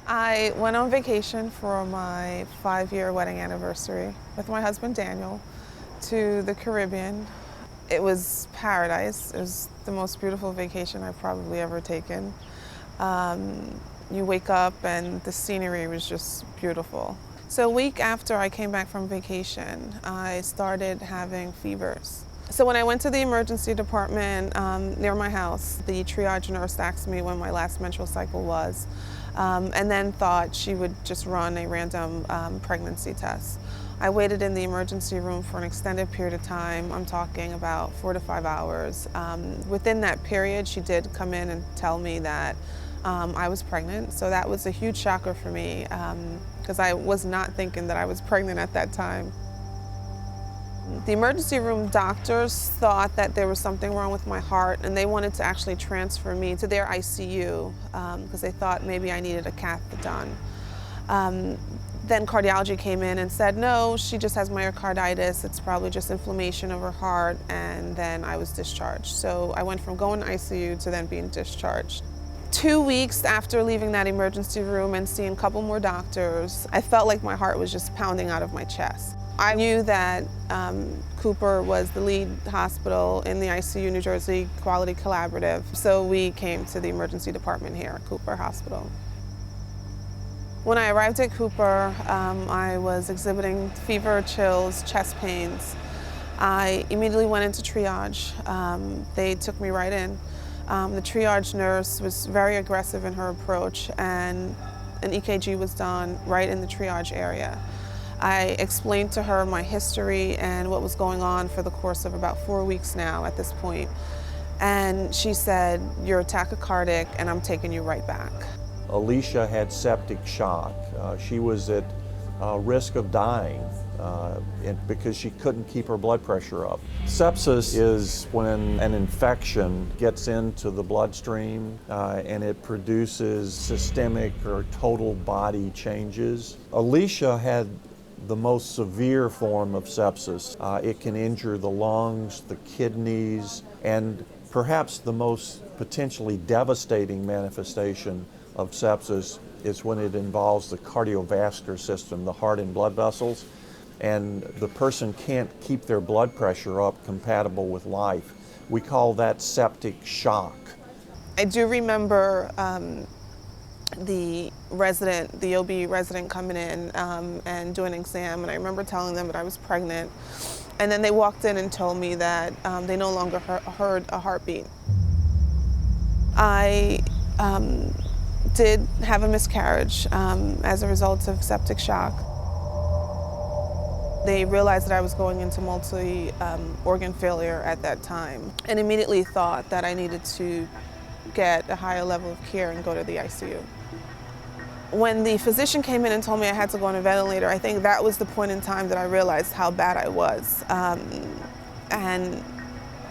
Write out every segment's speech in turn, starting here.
I went on vacation for my 5-year wedding anniversary with my husband Daniel to the Caribbean. It was paradise. It was the most beautiful vacation I've probably ever taken. You wake up and the scenery was just beautiful. So a week after I came back from vacation, I started having fevers. So when I went to the emergency department near my house, the triage nurse asked me when my last menstrual cycle was, and then thought she would just run a random pregnancy test. I waited in the emergency room for an extended period of time. I'm talking about 4 to 5 hours. Within that period, she did come in and tell me that I was pregnant. So that was a huge shocker for me because I was not thinking that I was pregnant at that time. The emergency room doctors thought that there was something wrong with my heart, and they wanted to actually transfer me to their ICU because they thought maybe I needed a cath done. Then cardiology came in and said, no, she just has myocarditis. It's probably just inflammation of her heart, and then I was discharged. So I went from going to ICU to then being discharged. 2 weeks after leaving that emergency room and seeing a couple more doctors, I felt like my heart was just pounding out of my chest. I knew that Cooper was the lead hospital in the ICU New Jersey Quality Collaborative, so we came to the emergency department here at Cooper Hospital. When I arrived at Cooper, I was exhibiting fever, chills, chest pains. I immediately went into triage. They took me right in. The triage nurse was very aggressive in her approach, and an EKG was done right in the triage area. I explained to her my history and what was going on for the course of about 4 weeks now at this point. And she said, "You're tachycardic and I'm taking you right back." Alicia had septic shock. She was at risk of dying because she couldn't keep her blood pressure up. Sepsis is when an infection gets into the bloodstream and it produces systemic or total body changes. Alicia had the most severe form of sepsis. It can injure the lungs, the kidneys, and perhaps the most potentially devastating manifestation of sepsis is when it involves the cardiovascular system, the heart and blood vessels, and the person can't keep their blood pressure up compatible with life. We call that septic shock. I do remember the OB resident coming in and doing an exam, and I remember telling them that I was pregnant. And then they walked in and told me that they no longer heard a heartbeat. I did have a miscarriage as a result of septic shock. They realized that I was going into multi-organ failure at that time and immediately thought that I needed to get a higher level of care and go to the ICU. When the physician came in and told me I had to go on a ventilator, I think that was the point in time that I realized how bad I was. And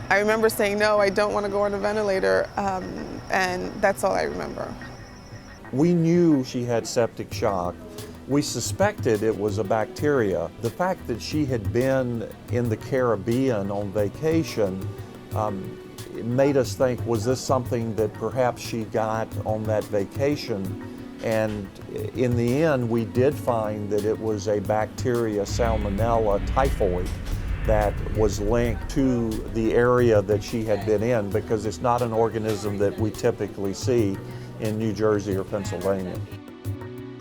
I remember saying, no, I don't want to go on a ventilator, and that's all I remember. We knew she had septic shock. We suspected it was a bacteria. The fact that she had been in the Caribbean on vacation it made us think, was this something that perhaps she got on that vacation? And in the end, we did find that it was a bacteria, Salmonella typhoid, that was linked to the area that she had been in, because it's not an organism that we typically see in New Jersey or Pennsylvania.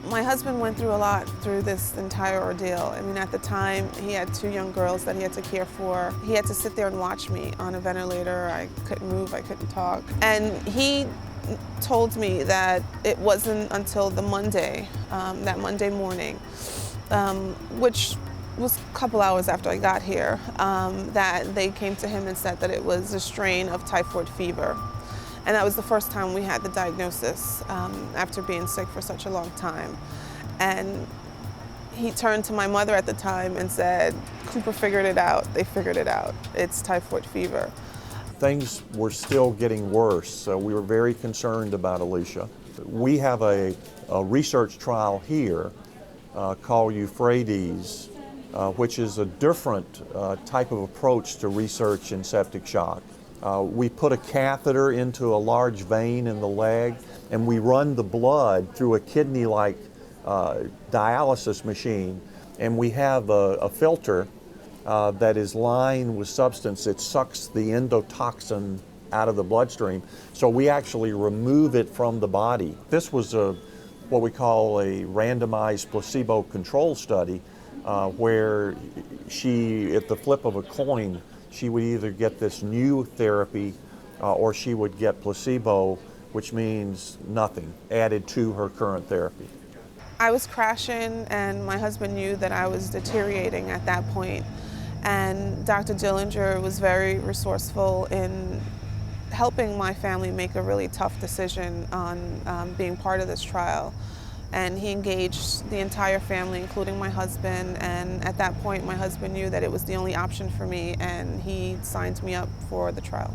My husband went through a lot through this entire ordeal. I mean, at the time, he had 2 young girls that he had to care for. He had to sit there and watch me on a ventilator. I couldn't move, I couldn't talk. And he told me that it wasn't until the Monday, that Monday morning, which was a couple hours after I got here, that they came to him and said that it was a strain of typhoid fever. And that was the first time we had the diagnosis after being sick for such a long time. And he turned to my mother at the time and said, "Cooper figured it out. They figured it out. It's typhoid fever." Things were still getting worse, so we were very concerned about Alicia. We have a research trial here called Euphrates, which is a different type of approach to research in septic shock. We put a catheter into a large vein in the leg, and we run the blood through a kidney-like dialysis machine, and we have a filter that is lined with substance that sucks the endotoxin out of the bloodstream. So we actually remove it from the body. This was what we call a randomized placebo control study where she, at the flip of a coin, she would either get this new therapy or she would get placebo, which means nothing, added to her current therapy. I was crashing, and my husband knew that I was deteriorating at that point. And Dr. Dillinger was very resourceful in helping my family make a really tough decision on being part of this trial. And he engaged the entire family, including my husband, and at that point my husband knew that it was the only option for me, and he signed me up for the trial.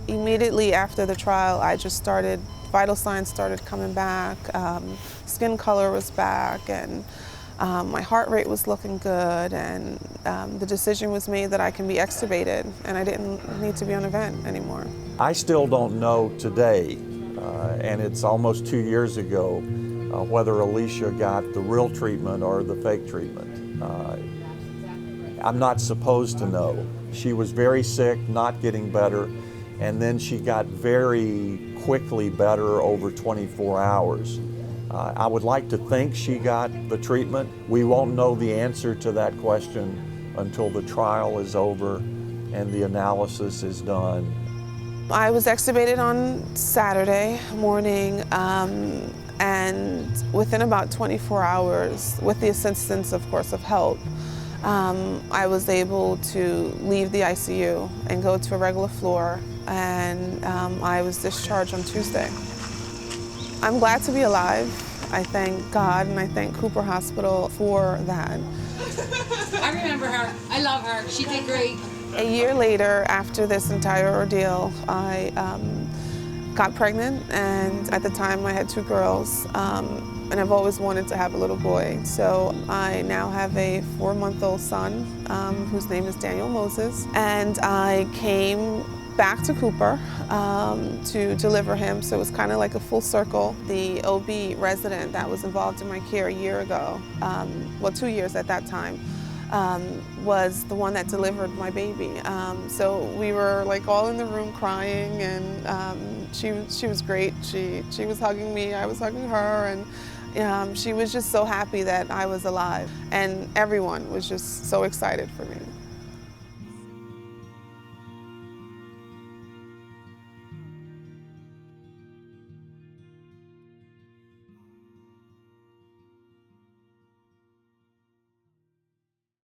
Immediately after the trial, vital signs started coming back, skin color was back, and my heart rate was looking good, and the decision was made that I can be extubated, and I didn't need to be on a vent anymore. I still don't know today, and it's almost 2 years ago, whether Alicia got the real treatment or the fake treatment. I'm not supposed to know. She was very sick, not getting better, and then she got very quickly better over 24 hours. I would like to think she got the treatment. We won't know the answer to that question until the trial is over and the analysis is done. I was extubated on Saturday morning, and within about 24 hours, with the assistance, of course, of help, I was able to leave the ICU and go to a regular floor, and I was discharged on Tuesday. I'm glad to be alive. I thank God and I thank Cooper Hospital for that. I remember her. I love her. She did great. A year later, after this entire ordeal, I got pregnant, and at the time I had 2 girls, and I've always wanted to have a little boy. So I now have a 4-month-old son whose name is Daniel Moses, and I came back to Cooper to deliver him, so it was kind of like a full circle. The OB resident that was involved in my care a year ago, well, 2 years at that time, was the one that delivered my baby. So we were like all in the room crying, and she was great. She was hugging me, I was hugging her, and she was just so happy that I was alive, and everyone was just so excited for me.